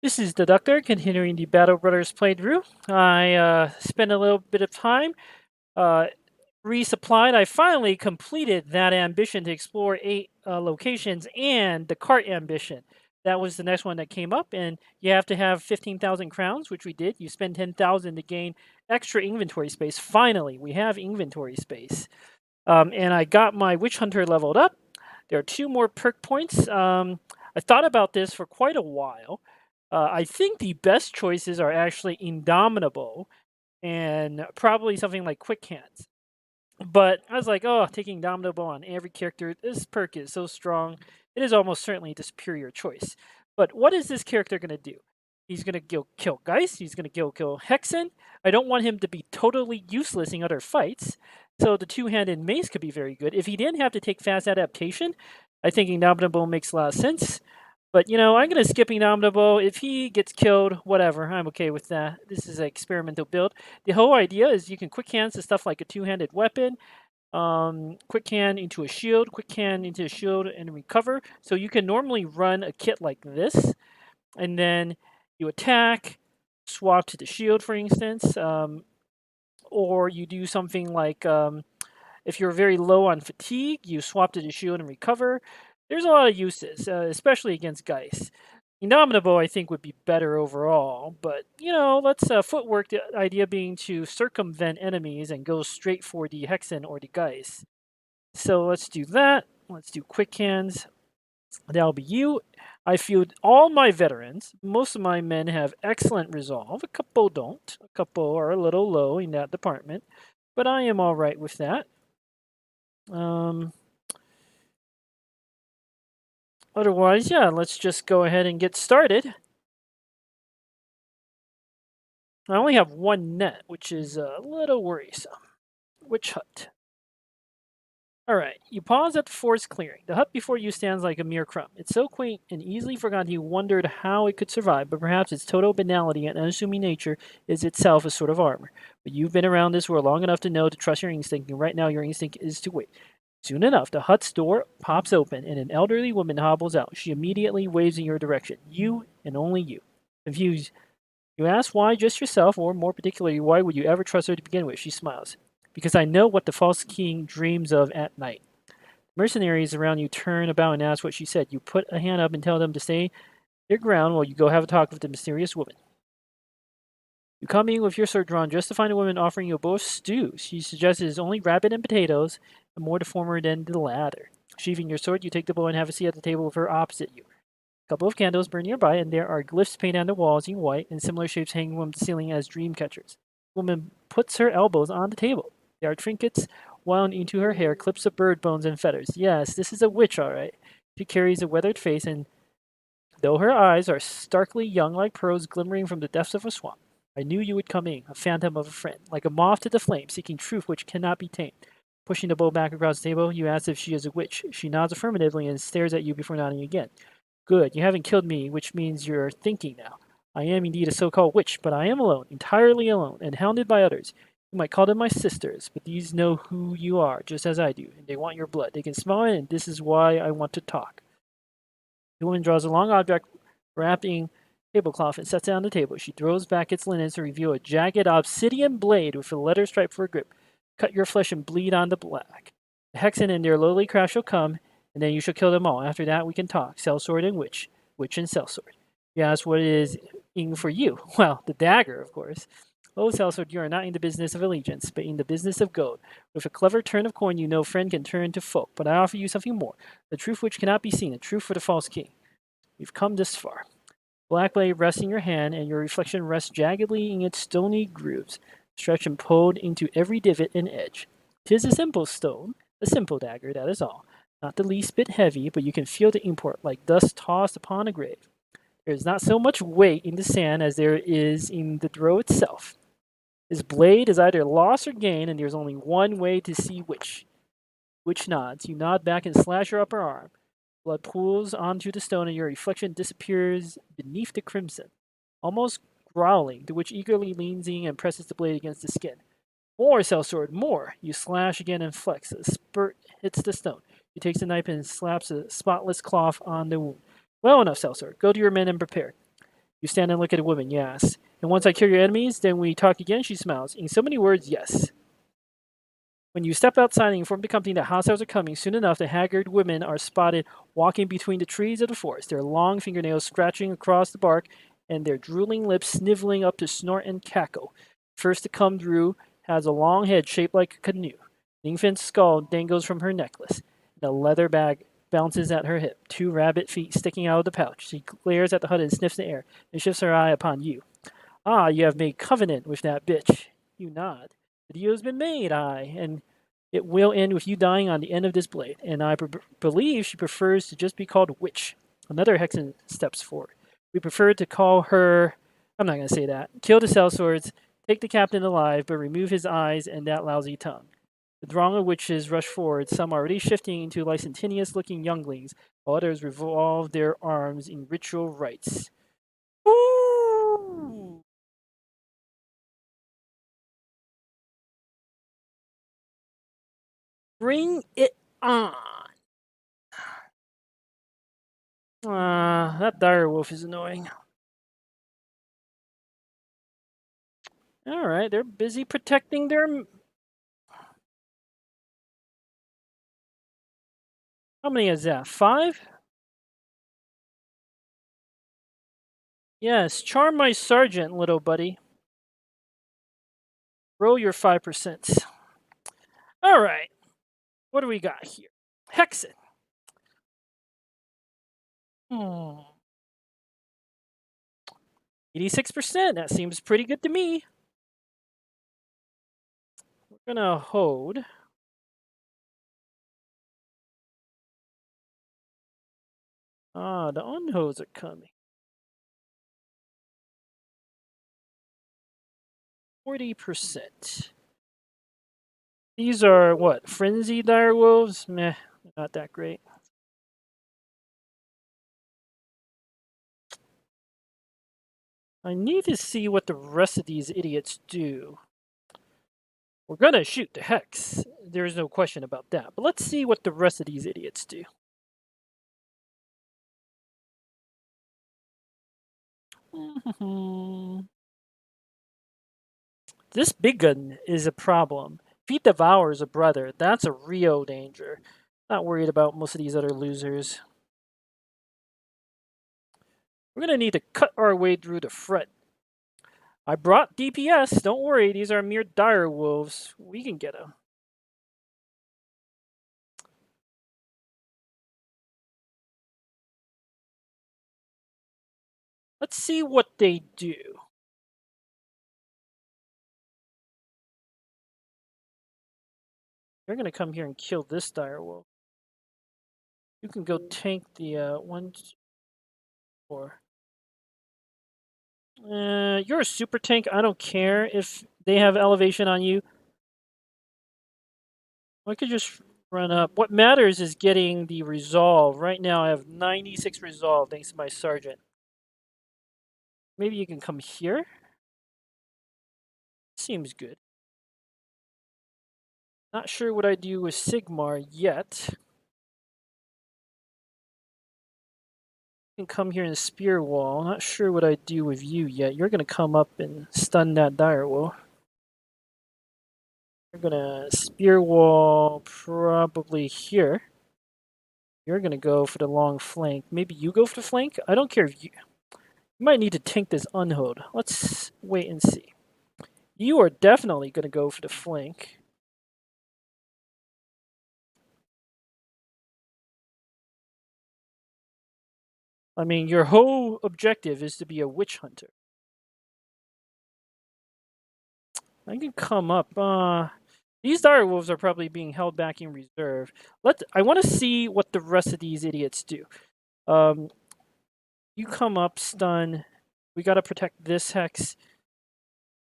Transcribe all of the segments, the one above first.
This is the Doctor, continuing the Battle Brothers playthrough. I spent a little bit of time uh, resupplied. I finally completed that ambition to explore 8 locations and the cart ambition. That was the next one that came up, and you have to have 15,000 crowns, which we did. You spend 10,000 to gain extra inventory space. Finally, we have inventory space. And I got my Witch Hunter leveled up. There are 2 more perk points. I thought about this for quite a while. I think the best choices are actually Indomitable and probably something like Quick Hands. But I was like, oh, taking Indomitable on every character, this perk is so strong. It is almost certainly the superior choice. But what is this character going to do? He's going to kill Geist. He's going to kill Hexen. I don't want him to be totally useless in other fights. So the two-handed mace could be very good. If he didn't have to take fast adaptation, I think Indomitable makes a lot of sense. But, I'm going to skip Indomitable. If he gets killed, whatever. I'm okay with that. This is an experimental build. The whole idea is you can quick hands to stuff like a two-handed weapon, quick hand into a shield, quick hand into a shield, and recover. So you can normally run a kit like this, and then you attack, swap to the shield, for instance, or you do something like if you're very low on fatigue, you swap to the shield and recover. There's a lot of uses, especially against Geist. Indomitable, I think, would be better overall, but let's footwork. The idea being to circumvent enemies and go straight for the Hexen or the Geist. So let's do that. Let's do quick hands. That'll be you. I fielded all my veterans. Most of my men have excellent resolve. A couple don't. A couple are a little low in that department, but I am all right with that. Otherwise, yeah, let's just go ahead and get started. I only have 1 net, which is a little worrisome. Witch hut. Alright, you pause at the forest clearing. The hut before you stands like a mere crumb. It's so quaint and easily forgotten you wondered how it could survive, but perhaps its total banality and unassuming nature is itself a sort of armor. But you've been around this world long enough to know to trust your instinct, and right now your instinct is to wait. Soon enough, the hut's door pops open, and an elderly woman hobbles out. She immediately waves in your direction. You, and only you. Confused, you ask why just yourself, or more particularly, why would you ever trust her to begin with? She smiles. Because I know what the false king dreams of at night. Mercenaries around you turn about and ask what she said. You put a hand up and tell them to stay their ground while you go have a talk with the mysterious woman. You come in with your sword drawn just to find a woman offering you a bowl of stew. She suggests it is only rabbit and potatoes, and more the former than the latter. Sheathing your sword, you take the bowl and have a seat at the table with her opposite you. A couple of candles burn nearby, and there are glyphs painted on the walls in white, and similar shapes hanging from the ceiling as dream catchers. The woman puts her elbows on the table. There are trinkets wound into her hair, clips of bird bones and feathers. Yes, this is a witch, all right. She carries a weathered face, and though her eyes are starkly young like pearls glimmering from the depths of a swamp, I knew you would come in, a phantom of a friend, like a moth to the flame, seeking truth which cannot be tamed. Pushing the bowl back across the table, you ask if she is a witch. She nods affirmatively and stares at you before nodding again. Good, you haven't killed me, which means you're thinking now. I am indeed a so-called witch, but I am alone, entirely alone, and hounded by others. You might call them my sisters, but these know who you are, just as I do, and they want your blood. They can smell it, and this is why I want to talk. The woman draws a long object wrapping tablecloth and sets it on the table. She throws back its linens to reveal a jagged obsidian blade with a leather stripe for a grip. Cut your flesh and bleed on the black. The hexen and their lowly craft shall come, and then you shall kill them all. After that, we can talk. Sellsword and witch. Witch and sellsword. You ask what is in for you. Well, the dagger, of course. Oh, sellsword, you are not in the business of allegiance, but in the business of gold. With a clever turn of coin, you know friend can turn to foe. But I offer you something more. The truth which cannot be seen, a truth for the false king. We've come this far. Black blade rests in your hand, and your reflection rests jaggedly in its stony grooves, stretched and pulled into every divot and edge. 'Tis a simple stone, a simple dagger, that is all. Not the least bit heavy, but you can feel the import like dust tossed upon a grave. There is not so much weight in the sand as there is in the throw itself. This blade is either loss or gain, and there's only one way to see which. Which nods. You nod back and slash your upper arm. Blood pools onto the stone, and your reflection disappears beneath the crimson, almost growling, to which eagerly leans in and presses the blade against the skin. More, sellsword, more! You slash again and flex. A spurt hits the stone. He takes the knife and slaps a spotless cloth on the wound. Well enough, sellsword. Go to your men and prepare. You stand and look at a woman, yes. And once I kill your enemies, then we talk again, she smiles. In so many words, yes. When you step outside and inform the company that hostiles are coming, soon enough the haggard women are spotted walking between the trees of the forest, their long fingernails scratching across the bark, and their drooling lips sniveling up to snort and cackle. First to come through has a long head shaped like a canoe. An infant's skull dangles from her necklace. The leather bag bounces at her hip, two rabbit feet sticking out of the pouch. She glares at the hut and sniffs the air, and shifts her eye upon you. Ah, you have made covenant with that bitch. You nod. The deal's been made, aye, and it will end with you dying on the end of this blade. And I believe she prefers to just be called Witch. Another Hexen steps forward. We prefer to call her. I'm not going to say that. Kill the sellswords, take the captain alive, but remove his eyes and that lousy tongue. The throng of witches rush forward, some already shifting into licentious looking younglings, while others revolve their arms in ritual rites. Woo! Bring it on. That dire wolf is annoying. All right, they're busy protecting their. How many is that? 5? Yes, charm my sergeant, little buddy. Roll your 5%. All right, what do we got here? Hexen. 86%. That seems pretty good to me. We're gonna hold. The unhoes are coming. 40%. These are what? Frenzy direwolves? Meh, not that great. I need to see what the rest of these idiots do. We're gonna shoot the hex. There's no question about that. But let's see what the rest of these idiots do. This big gun is a problem. If he devours a brother, that's a real danger. Not worried about most of these other losers. We're gonna need to cut our way through the front. I brought DPS. Don't worry, these are mere dire wolves. We can get them. Let's see what they do. They're gonna come here and kill this dire wolf. You can go tank the 1, 4. You're a super tank. I don't care if they have elevation on you. I could just run up. What matters is getting the resolve. Right now, I have 96 resolve thanks to my sergeant. Maybe you can come here. Seems good. Not sure what I do with Sigmar yet. You can come here and spear wall. Not sure what I do with you yet. You're gonna come up and stun that direwolf. You're gonna spear wall probably here. You're gonna go for the long flank. Maybe you go for the flank? I don't care if you... You might need to tank this unhold. Let's wait and see. You are definitely gonna go for the flank. I mean, your whole objective is to be a witch hunter. I can come up. These direwolves are probably being held back in reserve. I want to see what the rest of these idiots do. You come up, stun. We got to protect this hex.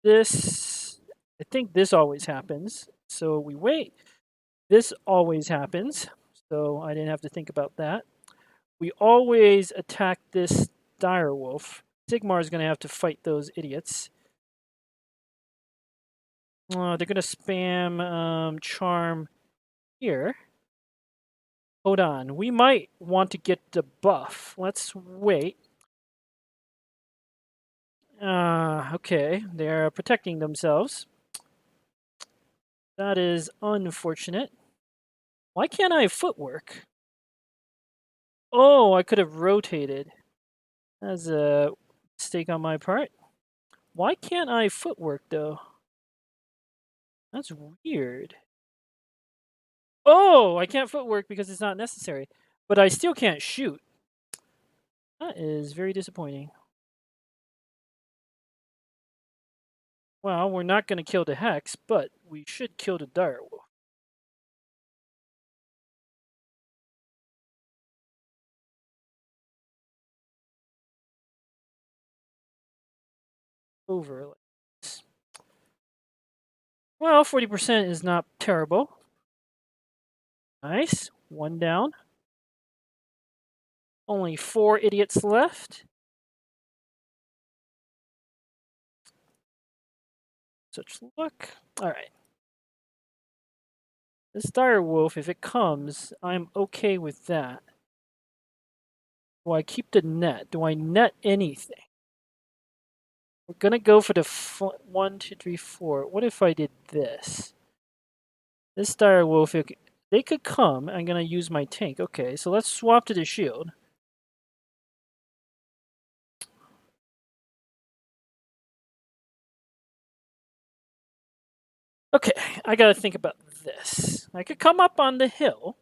This, I think this always happens. So we wait. This always happens. So I didn't have to think about that. We always attack this direwolf. Sigmar is going to have to fight those idiots. They're going to spam charm here. Hold on. We might want to get the buff. Let's wait. Okay. They're protecting themselves. That is unfortunate. Why can't I footwork? Oh, I could have rotated. That's a mistake on my part. Why can't I footwork, though? That's weird. Oh, I can't footwork because it's not necessary. But I still can't shoot. That is very disappointing. Well, we're not going to kill the hex, but we should kill the direwolf. Over. Like this. Well, 40% is not terrible. Nice. One down. Only 4 idiots left. Such luck. All right. This dire wolf, if it comes, I'm okay with that. Do I keep the net? Do I net anything? We're gonna go for the 1, 2, 3, 4. What if I did this? This dire wolf, they could come. I'm gonna use my tank. Okay, so let's swap to the shield. Okay, I gotta think about this. I could come up on the hill.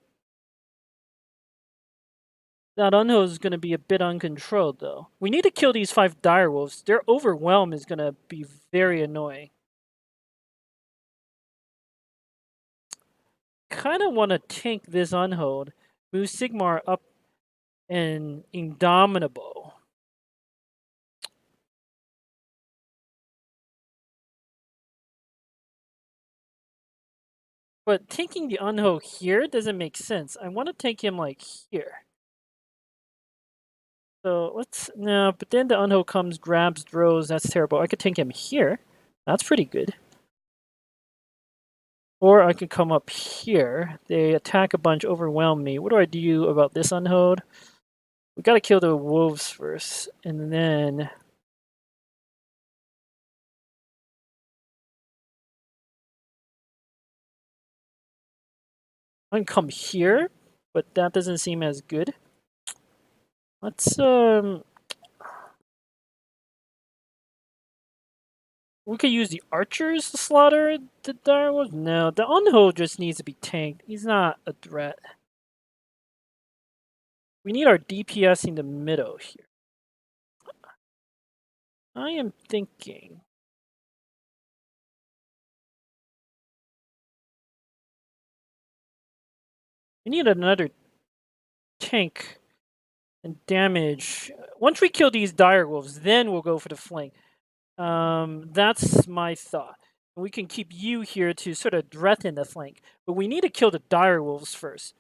That unhill is gonna be a bit uncontrolled, though. We need to kill these 5 direwolves. Their overwhelm is gonna be very annoying. Kind of want to tank this unhold, move Sigmar up and Indomitable. But tanking the unhold here doesn't make sense. I want to tank him like here. So let's no, but then the unhold comes, grabs, throws. That's terrible. I could tank him here. That's pretty good. Or I could come up here. They attack a bunch, overwhelm me. What do I do about this unhold? We gotta kill the wolves first, and then I can come here, but that doesn't seem as good. Let's we could use the archers to slaughter the direwolf. No, the unhold just needs to be tanked. He's not a threat. We need our DPS in the middle here. I am thinking. We need another tank and damage. Once we kill these direwolves, then we'll go for the flank. That's my thought. We can keep you here to sort of threaten the flank, but we need to kill the direwolves first,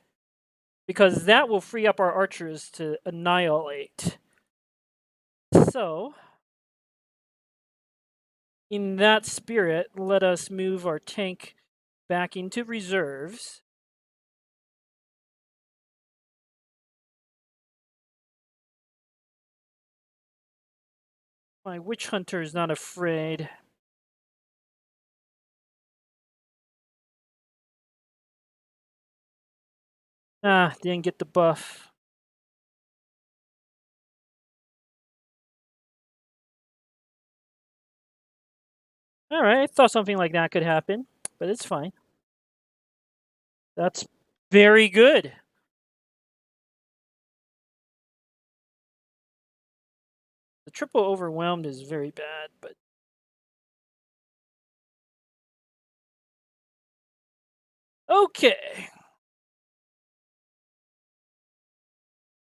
because that will free up our archers to annihilate. So, in that spirit, let us move our tank back into reserves. My witch hunter is not afraid. Ah, didn't get the buff. Alright, I thought something like that could happen, but it's fine. That's very good. The triple overwhelmed is very bad, but... Okay.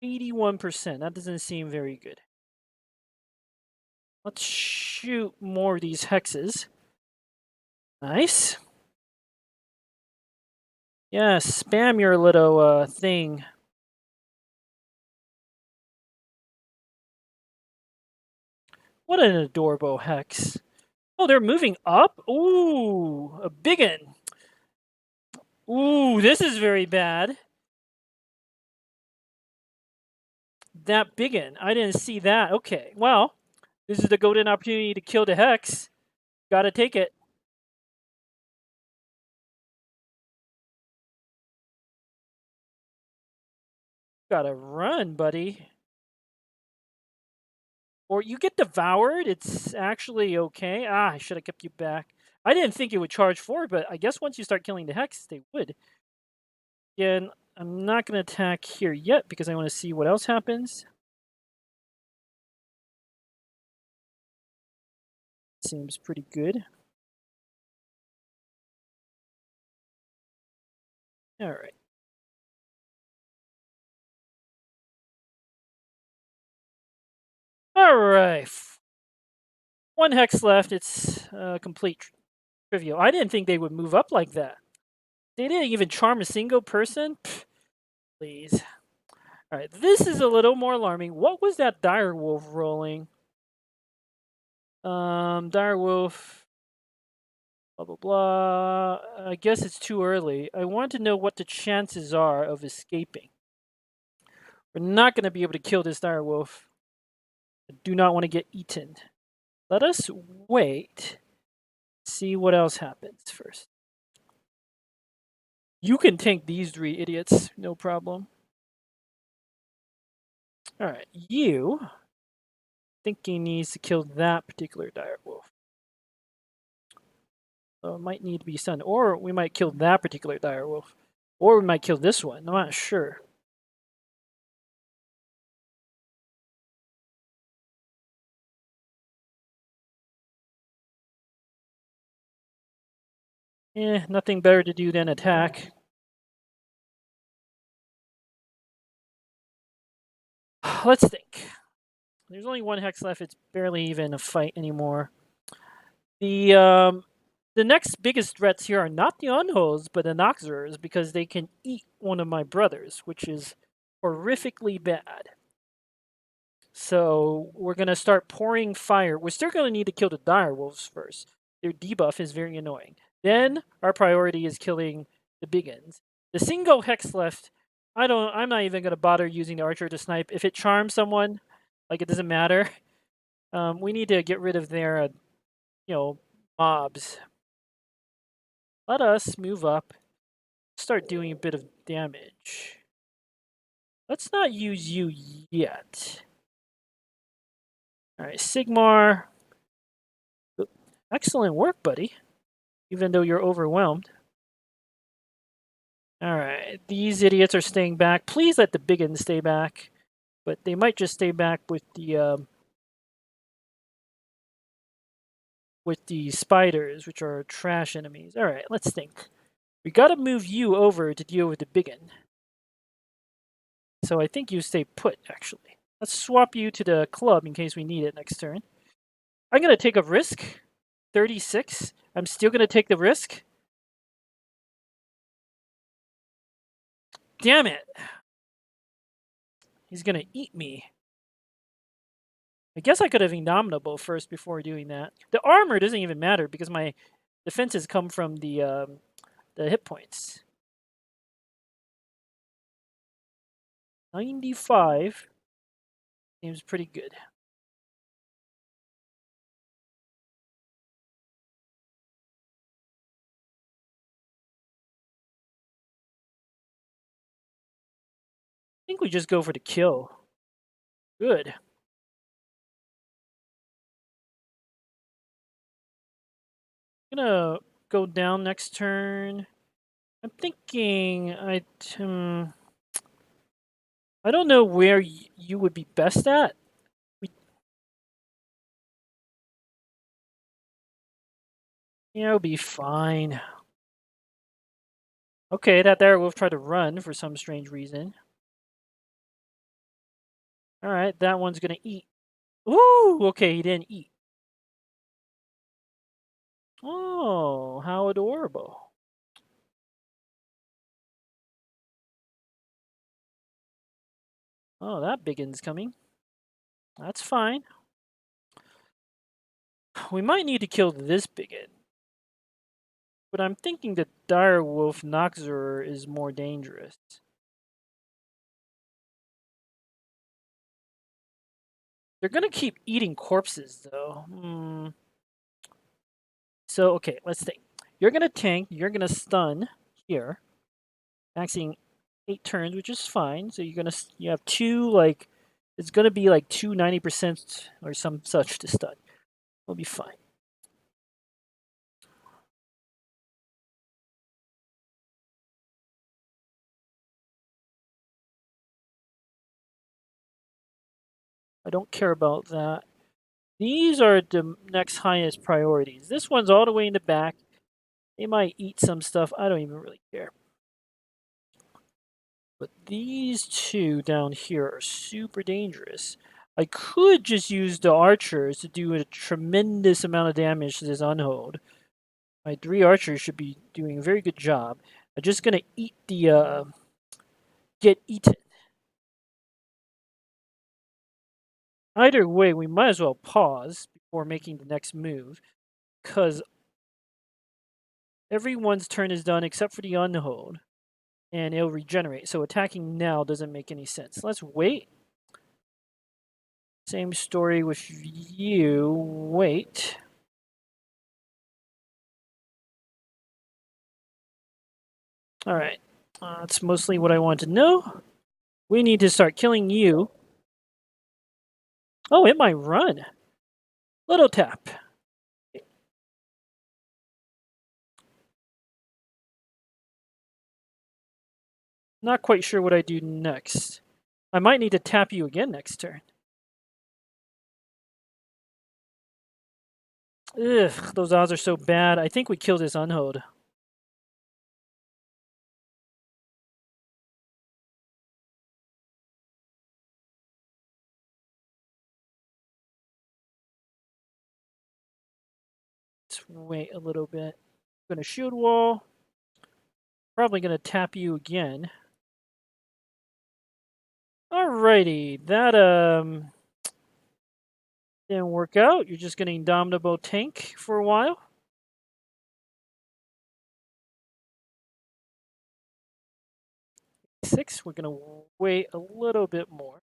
81%. That doesn't seem very good. Let's shoot more of these hexes. Nice. Yeah, spam your little thing. What an adorable hex. Oh, they're moving up? Ooh, a biggin. Ooh, this is very bad. That biggin. I didn't see that. Okay, well, This is the golden opportunity to kill the hex. Gotta take it. Gotta run, buddy. Or you get devoured. It's actually okay. I should have kept you back. I didn't think it would charge forward, but I guess once you start killing the hex, they would. Again, I'm not going to attack here yet because I want to see what else happens. Seems pretty good. All right. All right. One hex left. It's complete trivial. I didn't think they would move up like that. They didn't even charm a single person? Pfft, please. All right, this is a little more alarming. What was that dire wolf rolling? Dire wolf, blah, blah, blah. I guess it's too early. I want to know what the chances are of escaping. We're not going to be able to kill this dire wolf. I do not want to get eaten. Let us wait. See what else happens first. You can tank these 3 idiots, no problem. All right, you think he needs to kill that particular dire wolf. So it might need to be stunned, or we might kill that particular dire wolf, or we might kill this one. I'm not sure. Nothing better to do than attack. Let's think. There's only 1 hex left. It's barely even a fight anymore. The next biggest threats here are not the Unholds, but the Noxers, because they can eat one of my brothers, which is horrifically bad. So we're going to start pouring fire. We're still going to need to kill the dire wolves first. Their debuff is very annoying. Then our priority is killing the biggins. The single hex left, I'm not even going to bother using the archer to snipe. If it charms someone, like, it doesn't matter. We need to get rid of their, mobs. Let us move up, start doing a bit of damage. Let's not use you yet. All right, Sigmar. Excellent work, buddy. Even though you're overwhelmed. All right, these idiots are staying back. Please let the biggins stay back, but they might just stay back with the spiders, which are trash enemies. All right, let's think. We got to move you over to deal with the biggin. So I think you stay put, actually. Let's swap you to the club in case we need it next turn. I'm going to take a risk. 36. I'm still going to take the risk. Damn it. He's going to eat me. I guess I could have Indomitable first before doing that. The armor doesn't even matter because my defenses come from the hit points. 95 seems pretty good. I think we just go for the kill. Good. I'm gonna go down next turn. I'm thinking I don't know where you would be best at. Yeah, it'll be fine. Okay, that there wolf tried to run for some strange reason. All right, that one's gonna eat. Ooh, okay, he didn't eat. Oh, how adorable. Oh, that biggin's coming. That's fine. We might need to kill this biggin. But I'm thinking the dire wolf Noxer is more dangerous. They're going to keep eating corpses, though. So, okay, let's think. You're going to tank. You're going to stun here. Maxing 8 turns, which is fine. So you have two, like, it's going to be like 90% or some such to stun. We'll be fine. I don't care about that. These are the next highest priorities. This one's all the way in the back. They might eat some stuff. I don't even really care. But these two down here are super dangerous. I could just use the archers to do a tremendous amount of damage to this unhold. My 3 archers should be doing a very good job. I'm just gonna eat the get eaten. Either way, we might as well pause before making the next move, because everyone's turn is done except for the unhold, and it'll regenerate. So attacking now doesn't make any sense. Let's wait. Same story with you. Wait. All right. That's mostly what I want to know. We need to start killing you. Oh, it might run. Little tap. Not quite sure what I do next. I might need to tap you again next turn. Ugh, those odds are so bad. I think we kill this unhold. Let's wait a little bit. I'm gonna shield wall. Probably gonna tap you again. Alrighty, that didn't work out. You're just gonna indomitable tank for a while. Six. We're gonna wait a little bit more.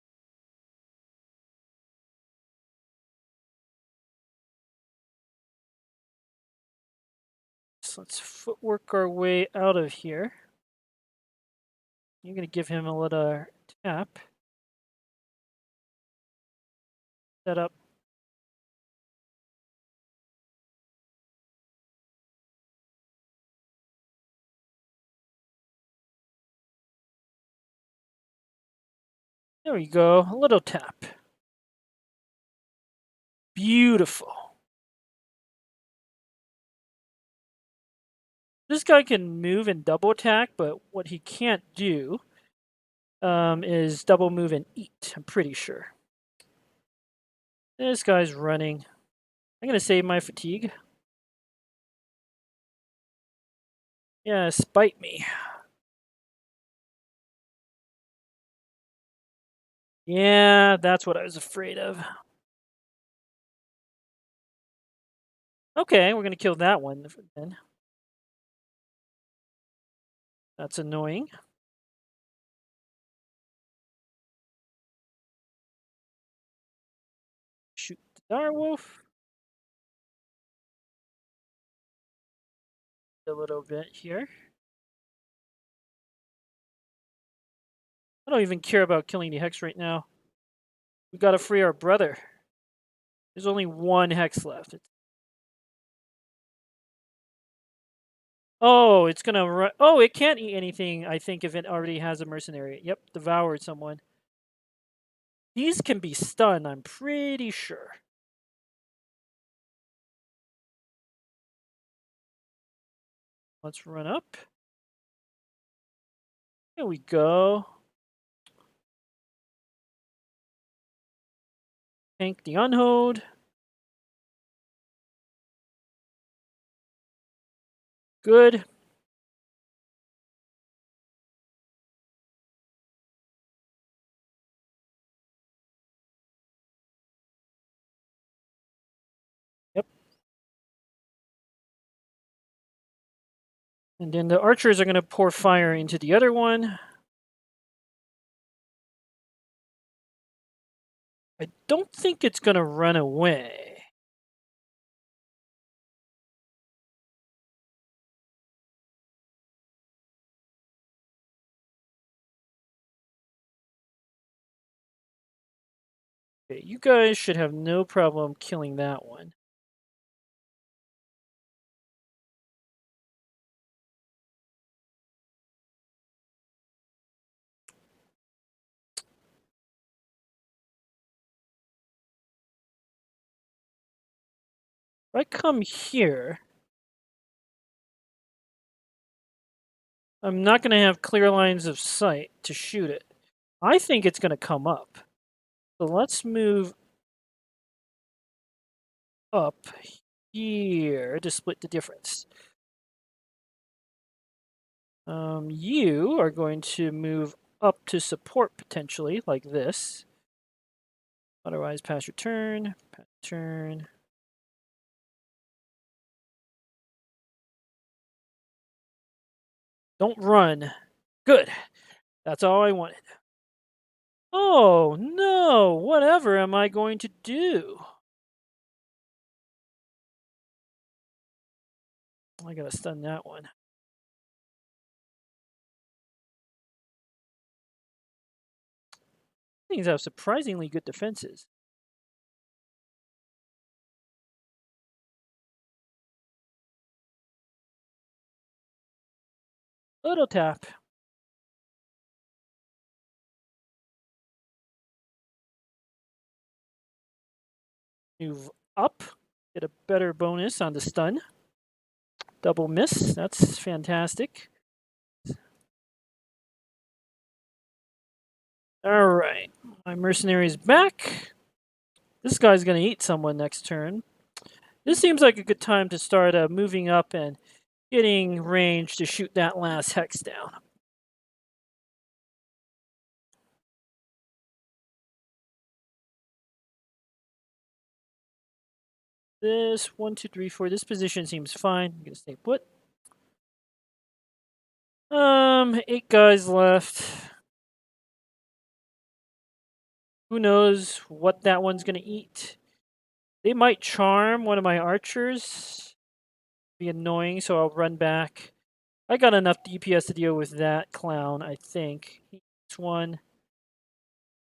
So let's footwork our way out of here. You're gonna give him a little tap. Set up. There we go. A little tap. Beautiful. This guy can move and double attack, but what he can't do is double move and eat, I'm pretty sure. This guy's running. I'm going to save my fatigue. Yeah, spite me. Yeah, that's what I was afraid of. Okay, we're going to kill that one then. That's annoying. Shoot the direwolf. A little bit here. I don't even care about killing the hex right now. We gotta free our brother. There's only 1 hex left. Oh, it's gonna run. Oh, it can't eat anything, I think, if it already has a mercenary. Yep, devoured someone. These can be stunned, I'm pretty sure. Let's run up. Here we go. Tank the unhold. Good. Yep. And then the archers are going to pour fire into the other one. I don't think it's going to run away. Okay, you guys should have no problem killing that one. If I come here, I'm not going to have clear lines of sight to shoot it. I think it's going to come up. So let's move up here to split the difference. You are going to move up to support potentially, like this. Otherwise, pass your turn. Pass your turn. Don't run. Good. That's all I wanted. Oh, no. Whatever am I going to do? I gotta stun that one. Things have surprisingly good defenses. Little tap. Move up. Get a better bonus on the stun. Double miss. That's fantastic. All right. My mercenary's back. This guy's going to eat someone next turn. This seems like a good time to start moving up and getting range to shoot that last hex down. This 1, 2, 3, 4. This position seems fine. I'm gonna stay put. 8 guys left. Who knows what that one's gonna eat? They might charm one of my archers. Be annoying, so I'll run back. I got enough DPS to deal with that clown, I think. Each one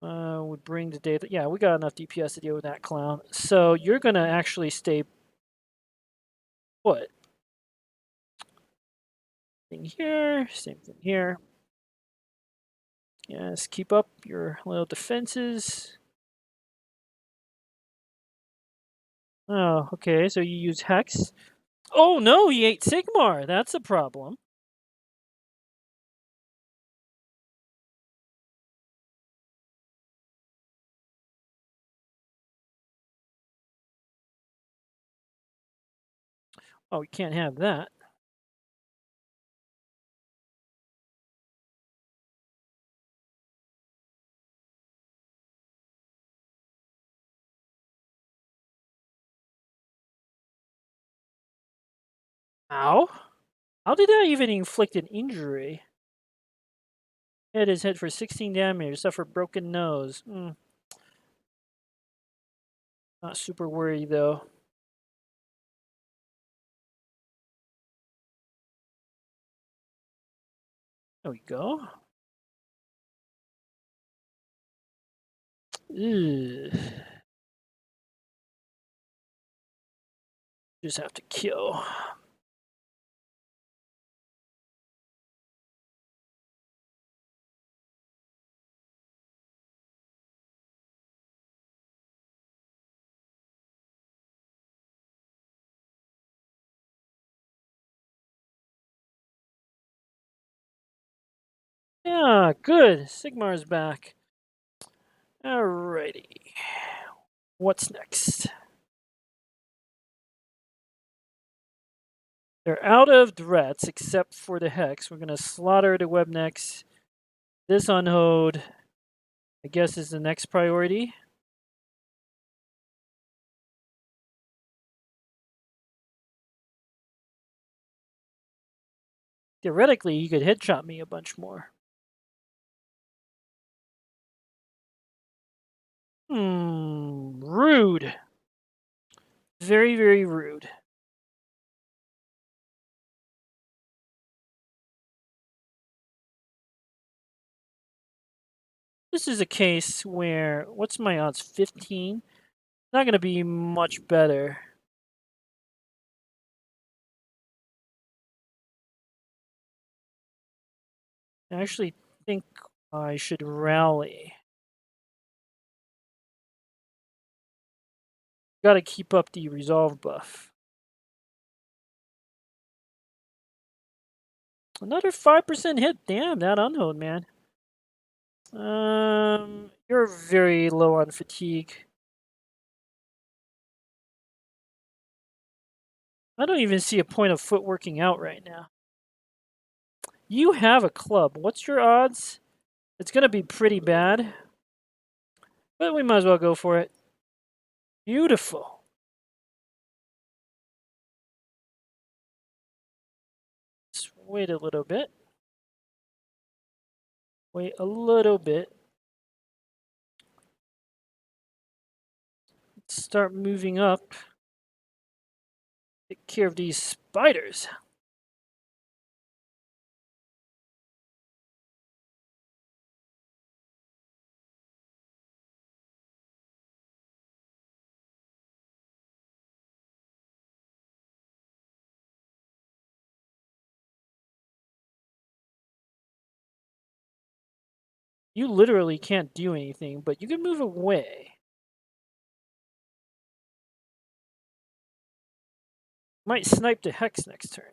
would bring the data. Yeah, we got enough DPS to deal with that clown. So you're gonna actually stay put. Thing here, same thing here. Yes, keep up your little defenses. Oh, okay, so you use Hex. Oh no, he ate Sigmar. That's a problem. Oh, we can't have that. Ow. How did that even inflict an injury? Hit his head for 16 damage, suffer broken nose. Not super worried though. There we go. Ugh. Just have to kill. Yeah, good. Sigmar's back. Alrighty. What's next? They're out of threats except for the Hex. We're going to slaughter the Webnecks. This unhold, I guess, is the next priority. Theoretically, he could headshot me a bunch more. Rude. Very, very rude. This is a case where, what's my odds? 15? Not going to be much better. I actually think I should rally. Got to keep up the resolve buff. Another 5% hit. Damn, that unhold, man. You're very low on fatigue. I don't even see a point of foot working out right now. You have a club. What's your odds? It's going to be pretty bad. But we might as well go for it. Beautiful. Let's wait a little bit. Wait a little bit. Let's start moving up. Take care of these spiders. You literally can't do anything, but you can move away. Might snipe the hex next turn.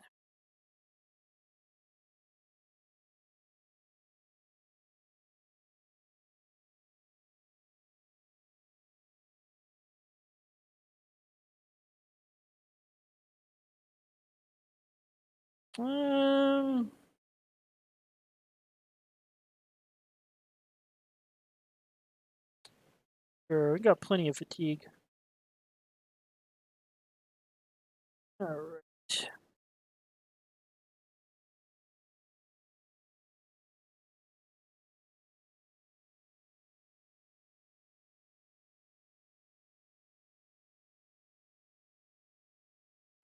Sure, we got plenty of fatigue. Alright.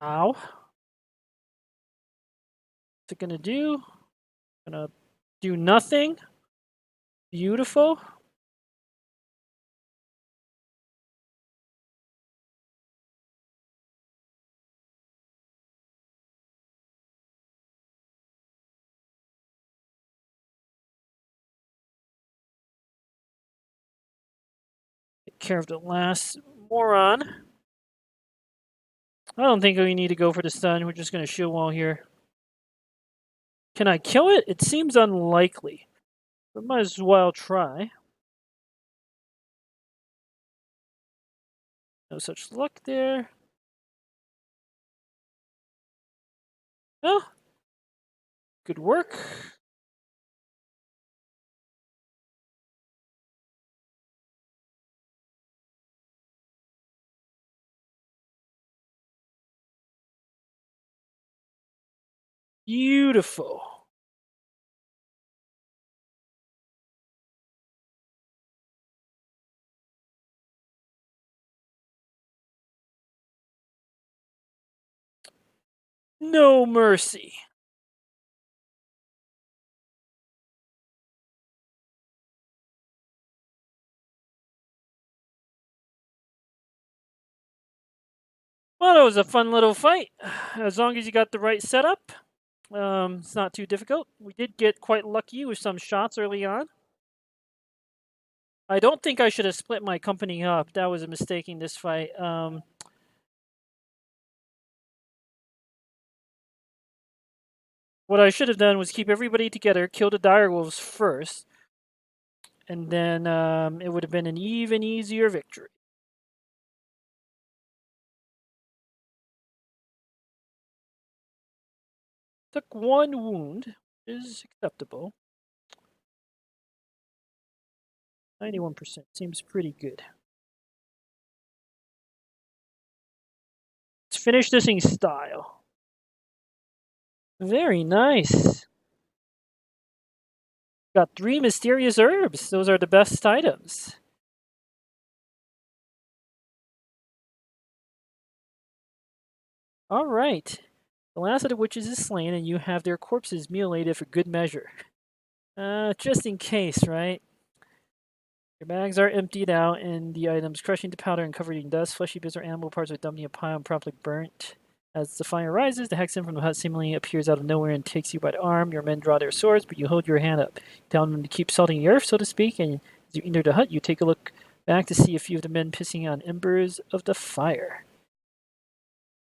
Ow. What's it gonna do? Gonna do nothing. Beautiful. Take care of the last moron. I don't think we need to go for the stun. We're just gonna shield wall here. Can I kill it? It seems unlikely. But might as well try. No such luck there. Oh, good work. Beautiful. No mercy. Well, it was a fun little fight. As long as you got the right setup, it's not too difficult. We did get quite lucky with some shots early on. I don't think I should have split my company up. That was a mistake in this fight. What I should have done was keep everybody together, kill the direwolves first, and then it would have been an even easier victory. Took one wound, is acceptable. 91% seems pretty good. Let's finish this in style. Very nice. Got 3 mysterious herbs. Those are the best items. All right. The last of the witches is slain, and you have their corpses mutilated for good measure. Just in case, right? Your bags are emptied out, and the items crushing to powder and covered in dust. Fleshy bits or animal parts are dumped in a pile and promptly burnt. As the fire rises, the hexen from the hut seemingly appears out of nowhere and takes you by the arm. Your men draw their swords, but you hold your hand up, telling them to keep salting the earth, so to speak, and as you enter the hut, you take a look back to see a few of the men pissing on embers of the fire.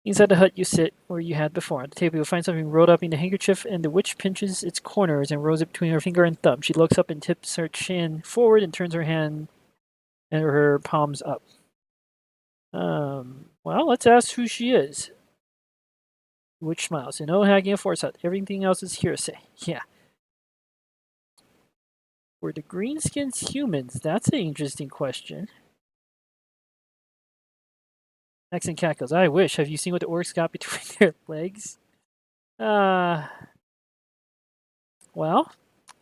Inside the hut, you sit where you had before. On the table, you'll find something rolled up in a handkerchief, and the witch pinches its corners and rolls it between her finger and thumb. She looks up and tips her chin forward and turns her hand and her palms up. Well, let's ask who she is. The witch smiles. No hacking a force hut. Everything else is hearsay. Yeah. Were the greenskins humans? That's an interesting question. Hexen cackles. I wish. Have you seen what the orcs got between their legs? Well,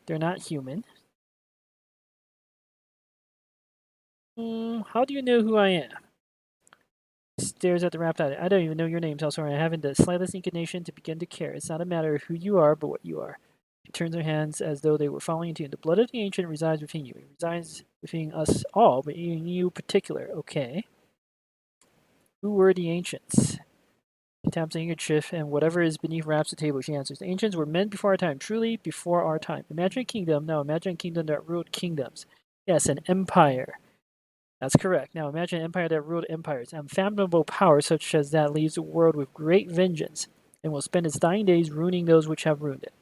they're not human. How do you know who I am? Stares at the wrapped item. I don't even know your name, Salsora. I haven't the slightest inclination to begin to care. It's not a matter of who you are, but what you are. She turns her hands as though they were falling into you. The blood of the ancient resides within you. It resides within us all, but in you particular. Okay. Who were the ancients? She taps a handkerchief, and whatever is beneath wraps the table. She answers. The ancients were men before our time, truly before our time. Imagine a kingdom. Now imagine a kingdom that ruled kingdoms. Yes, an empire. That's correct. Now imagine an empire that ruled empires. Unfathomable power such as that leaves the world with great vengeance, and will spend its dying days ruining those which have ruined it.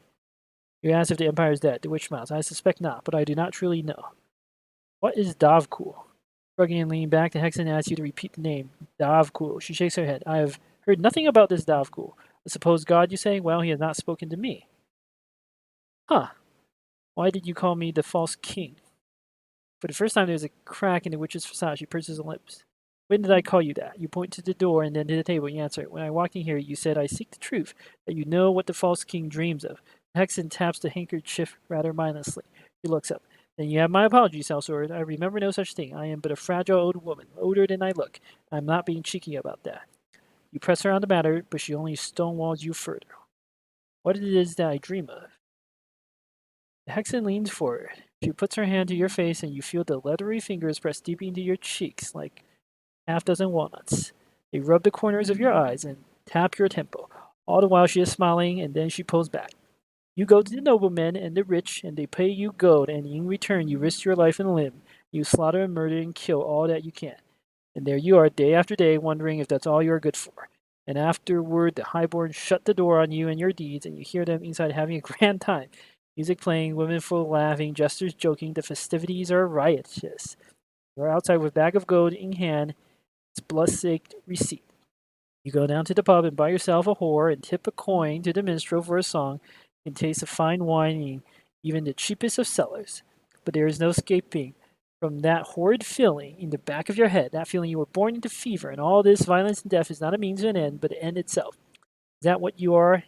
You ask if the empire is dead. The witch smiles. I suspect not, but I do not truly know. What is Davkul? Shrugging and leaning back, the hexen asks you to repeat the name. Davkul. She shakes her head. I have heard nothing about this Davkul. A supposed god, you say? Well, he has not spoken to me. Huh. Why did you call me the false king? For the first time, there's a crack in the witch's facade. She purses her lips. When did I call you that? You point to the door and then to the table. You answer. When I walked in here, you said, I seek the truth, that you know what the false king dreams of. The hexen taps the handkerchief rather mindlessly. He looks up. Then you have my apologies, Salsword. I remember no such thing. I am but a fragile old woman, older than I look. I am not being cheeky about that. You press her on the matter, but she only stonewalls you further. What it is that I dream of? The hexen leans forward. She puts her hand to your face, and you feel the leathery fingers press deep into your cheeks like half dozen walnuts. They rub the corners of your eyes and tap your temple. All the while she is smiling, and then she pulls back. You go to the noblemen and the rich, and they pay you gold, and in return you risk your life and limb. You slaughter and murder and kill all that you can. And there you are, day after day, wondering if that's all you are good for. And afterward, the highborn shut the door on you and your deeds, and you hear them inside having a grand time. Music playing, women full laughing, jesters joking, the festivities are riotous. You're outside with a bag of gold in hand, its blood-soaked receipt. You go down to the pub and buy yourself a whore and tip a coin to the minstrel for a song. You can taste of fine wine in even the cheapest of cellars. But there is no escaping from that horrid feeling in the back of your head, that feeling you were born into fever, and all this violence and death is not a means to an end, but an end itself. Is that what you are?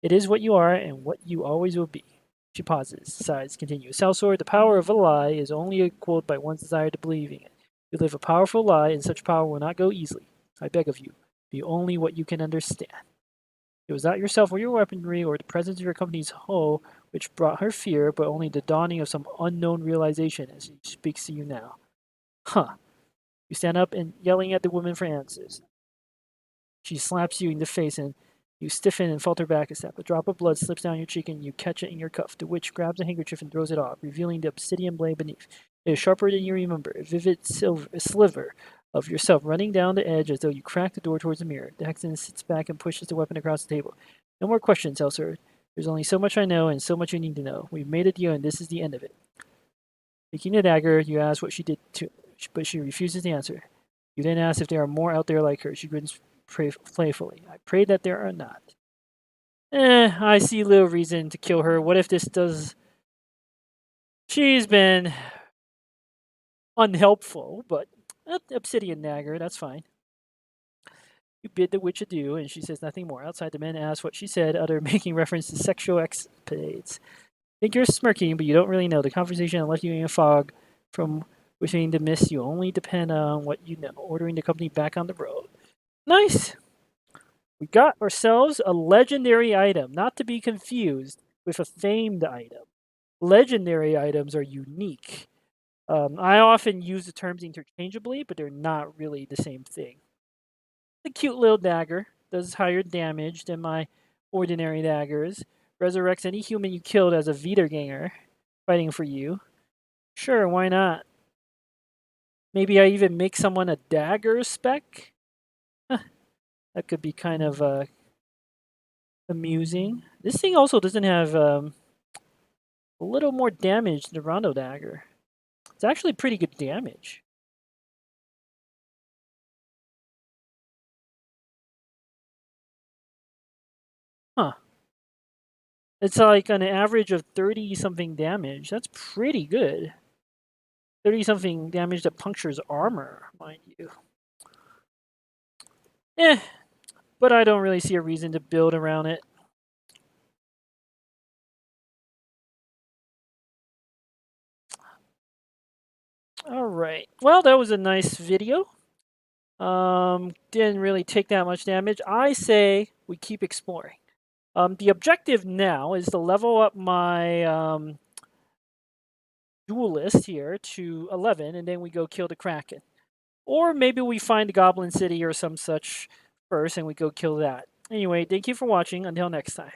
It is what you are, and what you always will be. She pauses, sighs, continues. Salsword, the power of a lie is only equaled by one's desire to believe in it. You live a powerful lie, and such power will not go easily. I beg of you, be only what you can understand. It was not yourself or your weaponry or the presence of your company's hull which brought her fear, but only the dawning of some unknown realization as she speaks to you now. Huh. You stand up and yelling at the woman for answers. She slaps you in the face and you stiffen and falter back a step. A drop of blood slips down your cheek and you catch it in your cuff. The witch grabs a handkerchief and throws it off, revealing the obsidian blade beneath. It is sharper than you remember, a vivid sliver of yourself running down the edge as though you cracked the door towards the mirror. The hexen sits back and pushes the weapon across the table. No more questions, Elsir. There's only so much I know and so much you need to know. We've made a deal and this is the end of it. Taking the dagger, you ask what she did to, but she refuses to answer. You then ask if there are more out there like her. She grins playfully. I pray that there are not. I see little reason to kill her. What if this does... She's been unhelpful, but obsidian dagger, that's fine. You bid the witch adieu, and she says nothing more. Outside, the men ask what she said, other making reference to sexual escapades. I think you're smirking, but you don't really know. The conversation left you in a fog from within the mist. You only depend on what you know, ordering the company back on the road. Nice! We got ourselves a legendary item, not to be confused with a famed item. Legendary items are unique. I often use the terms interchangeably, but they're not really the same thing. The cute little dagger does higher damage than my ordinary daggers. Resurrects any human you killed as a Wiederganger fighting for you. Sure, why not? Maybe I even make someone a dagger spec? That could be kind of amusing. This thing also doesn't have a little more damage than the Rondo dagger. It's actually pretty good damage. Huh. It's like an average of 30 something damage. That's pretty good. 30 something damage that punctures armor, mind you. Eh, but I don't really see a reason to build around it. All right. Well, that was a nice video. Didn't really take that much damage. I say we keep exploring. The objective now is to level up my duelist here to 11, and then we go kill the Kraken. Or maybe we find the Goblin City or some such first, and we go kill that. Anyway, thank you for watching. Until next time.